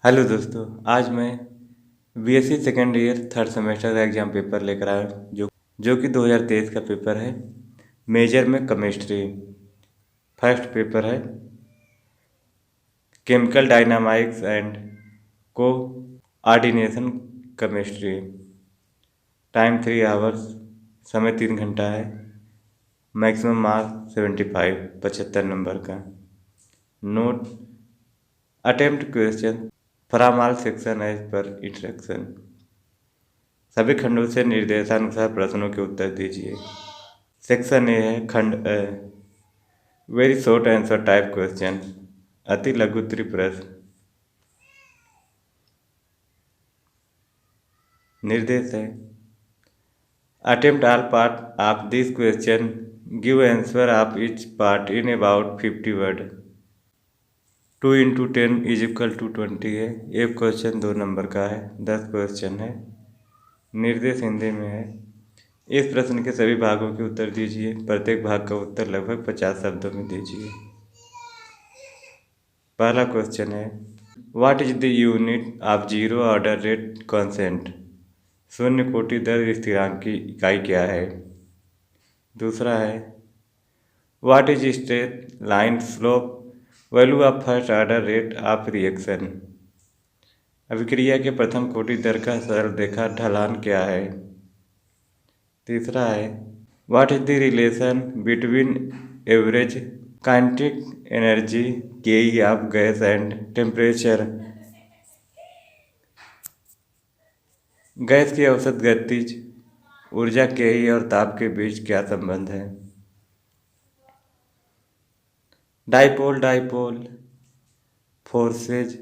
Hello दोस्तों, आज मैं BSc second year third semester का एग्ज़ाम पेपर लेकर आया हूँ जो कि 2023 का पेपर है। मेजर में केमिस्ट्री फर्स्ट पेपर है, chemical dynamics and coordination chemistry. Time 3 hours, समय 3 घंटा है। मैक्सिमम मार्क्स 75 75 नंबर का। Note: attempt question from all section as per instruction. सभी खंडों से निर्देशानुसार प्रश्नों के उत्तर दीजिए। सेक्शन ए है खंड A, very short answer type question, अति लघु उत्तरी प्रश्न। निर्देश है: attempt all part of this question, give answer of each part in about 50 word. 2 × 10 = 20 है। एक क्वेश्चन 2 नंबर का है, 10 क्वेश्चन है। निर्देश हिंदी में है: इस प्रश्न के सभी भागों के उत्तर दीजिए। प्रत्येक भाग का उत्तर लगभग 50 शब्दों में दीजिए। पहला क्वेश्चन है, what is the unit of zero order rate constant? शून्य कोटि दर स्थिरांक की इकाई क्या है? दूसरा है, what is straight line slope value of first order rate of reaction? अभिक्रिया के प्रथम कोटि दर का सरल रेखा ढलान क्या है? तीसरा है, what is the relation between average kinetic energy के of gas and temperature? Gas की औसत गतिज ऊर्जा के और ताप के बीच क्या संबंध है? Dipole dipole forces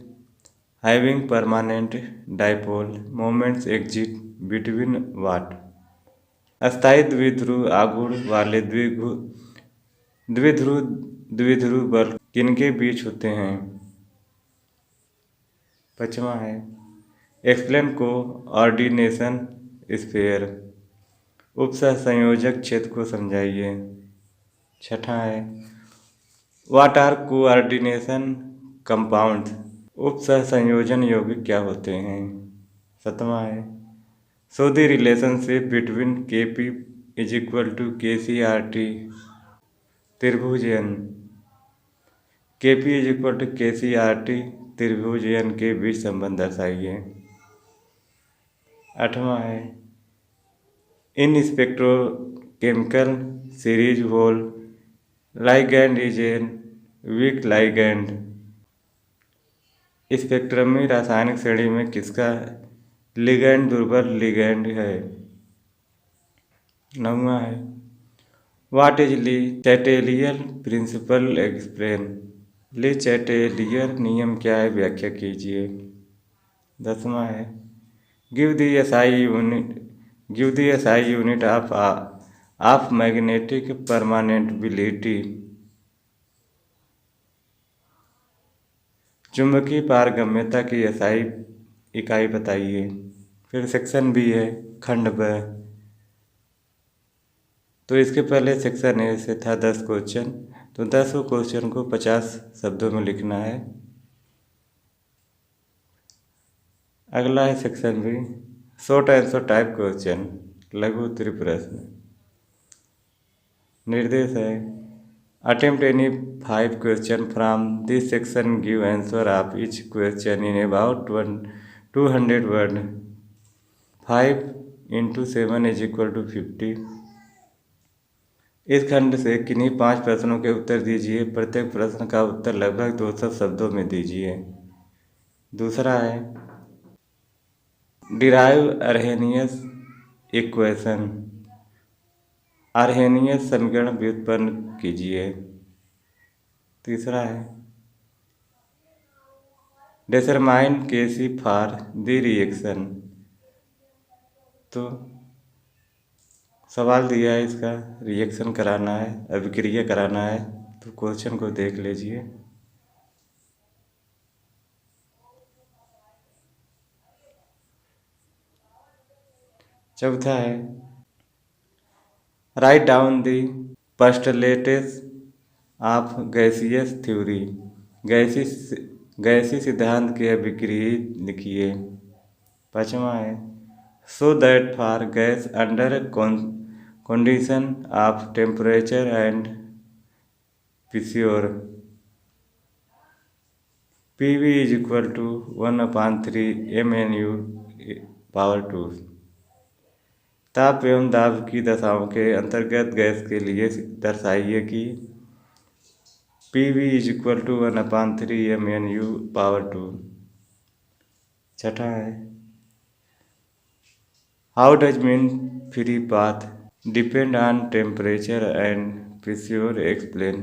having permanent dipole moments exist between what? अस्थायी द्विध्रुव आघूर्ण वाले द्विध्रुव द्विध्रुव बल किनके बीच होते हैं? पांचवा है, एक्सप्लेन कोऑर्डिनेशन स्फीयर उपसंयोजक क्षेत्र को समझाइए। छठा है, व्हाट आर कोऑर्डिनेशन कंपाउंड्स? उपसंयोजन यौगिक क्या होते हैं? सातवां है, show the relationship between Kp = KCRT त्रिभुज n। Kp = KCRT त्रिभुज n के बीच संबंध दर्शाइए। आठवां है, in spectrochemical series whole ligand is an weak ligand. स्पेक्ट्रमी रासायनिक श्रेणी में किसका लिगैंड दुर्बल लिगैंड है? नौवां है, what is Le Chatelier principle explain? Le Chatelier नियम क्या है, व्याख्या कीजिए। 10वां है, give the SI unit of magnetic permeability. चुंबकीय पारगम्यता की SI इकाई बताइए। फिर सेक्शन बी है खंड ब। तो इसके पहले सेक्शन ए से था 10 क्वेश्चन, तो 10 क्वेश्चन को 50 शब्दों में लिखना है। अगला है section B, short answer type question, लघु उत्तरी प्रश्न। निर्देश है, attempt any 5 question from this section, give answer of each question in about 200 word. 5 × 7 = 50। इस खंड से किन्हीं 5 प्रश्नों के उत्तर दीजिए। प्रत्येक प्रश्न का उत्तर लगभग 200 शब्दों में दीजिए। दूसरा है, डिराइव अर्हेनियस इक्वेशन, अर्हेनियस समीकरण व्युत्पन्न कीजिए। तीसरा है, determine Kc for the reaction. तो सवाल दिया है, इसका रिएक्शन कराना है, अभिक्रिया कराना है, तो क्वेश्चन को देख लीजिए। चौथा है, write down the postulates of gaseous theory. गैसीय सिद्धांत के अभिक्रिया लिखिए। 5वां है show that for gas under condition of temperature and pressure PV is equal to 1/3 mnu power 2। ताप एवं दाब की दशाओं के अंतर्गत गैस के लिए दर्शाइए कि PV is equal to 1/3 mnu power 2। 6 है how does mean free path depend on temperature and pressure explain.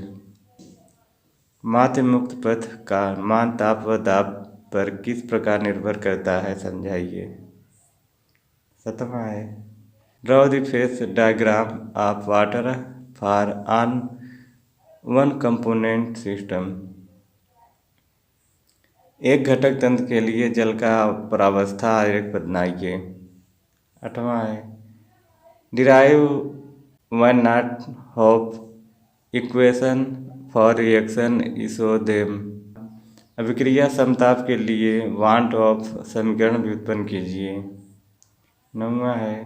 माध्य मुक्त पथ का मान ताप व दाब पर किस प्रकार निर्भर करता है, समझाइए। 7वां है draw the phase diagram of water for on one component system. एक घटक तंत्र के लिए जल का प्रावस्था आरेख बनाइए। 8वां है derive van't Hoff equation for reaction isotherm. अभिक्रिया समताप के लिए वांट ऑफ समीकरण व्युत्पन्न कीजिए। 9वां है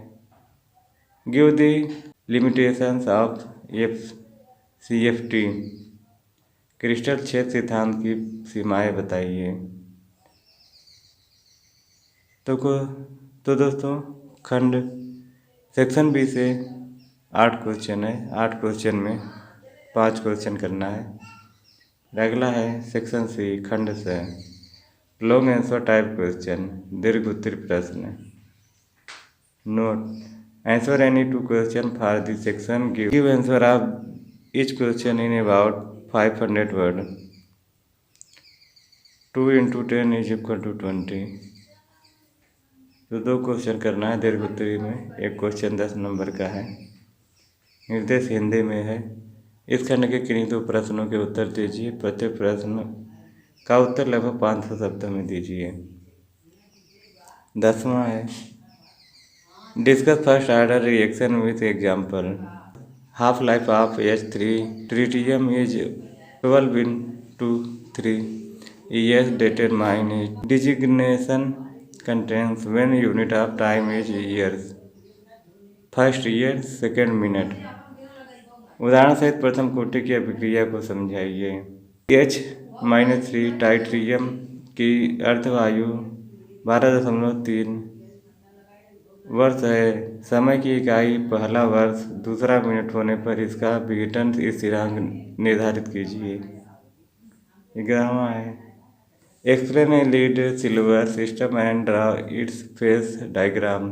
give the limitations of CFT crystal क्षेत्र सिद्धांत की सीमाएं बताइए। तो दोस्तों खंड सेक्शन बी से 8 क्वेश्चन है। 8 क्वेश्चन में 5 क्वेश्चन करना है। अगला है सेक्शन सी खंड से लॉन्ग आंसर टाइप क्वेश्चन दीर्घ उत्तरीय प्रश्न। Note answer any 2 question for this section give answer of each question in about 500 word. 2 × 10 is equal to 20। तो 2 क्वेश्चन करना है दीर्घ उत्तरीय में। एक क्वेश्चन 10 नंबर का है। निर्देश हिंदी में है। इस खंड के किन्हीं 2 प्रश्नों के उत्तर दीजिए। प्रत्येक प्रश्न का उत्तर लगभग 500 शब्दों में दीजिए। 10वां है discuss first order reaction with example. Half life of H3 tritium is 12 × 3 determine its designation contains when unit of time is years। First year second minute. उदाहरण सहित प्रथम कोटि की अभिक्रिया को समझाइए। H-3 टाइट्रियम की अर्धवायु 12.3 वर्ष है। समय की इकाई पहला वर्ष, दूसरा मिनट होने पर इसका विघटन स्थिरांक निर्धारित कीजिए। 11वां है explain a lead silver system and draw its phase diagram.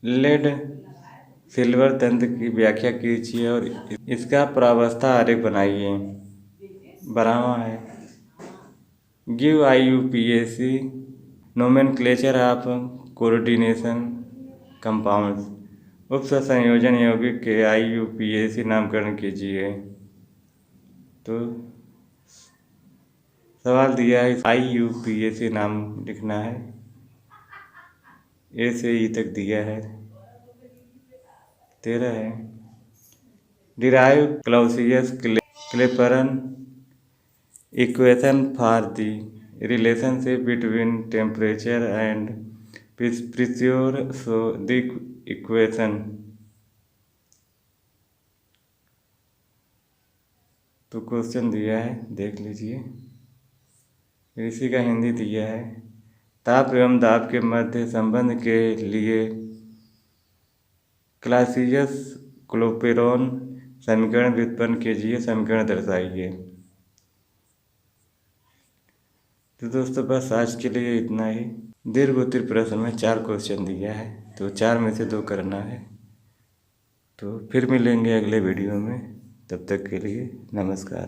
Lead silver तंत्र की व्याख्या कीजिए और इसका प्रावस्था आरेख बनाइए। 12वां है give IUPAC nomenclature of coordination compounds. उप संयोजन यौगिक के IUPAC नामकरण कीजिए। तो सवाल दिया है IUPAC नाम लिखना है। A से E तक दिया है। 13 है derive Clausius Clapeyron equation for the relationship between temperature and pressure so the equation. तो क्वेश्चन दिया है देख लीजिए। इसी का हिंदी दिया है ताप एवं दाब के मध्य संबंध के लिए क्लाउसियस-क्लैपेरॉन समीकरण व्युत्पन्न कीजिए। समीकरण दर्शाइए। तो दोस्तों बस आज के लिए इतना ही। दीर्घ उत्तरीय प्रश्न में 4 क्वेश्चन दिया है तो 4 में से 2 करना है। तो फिर मिलेंगे अगले वीडियो में। तब तक के लिए नमस्कार।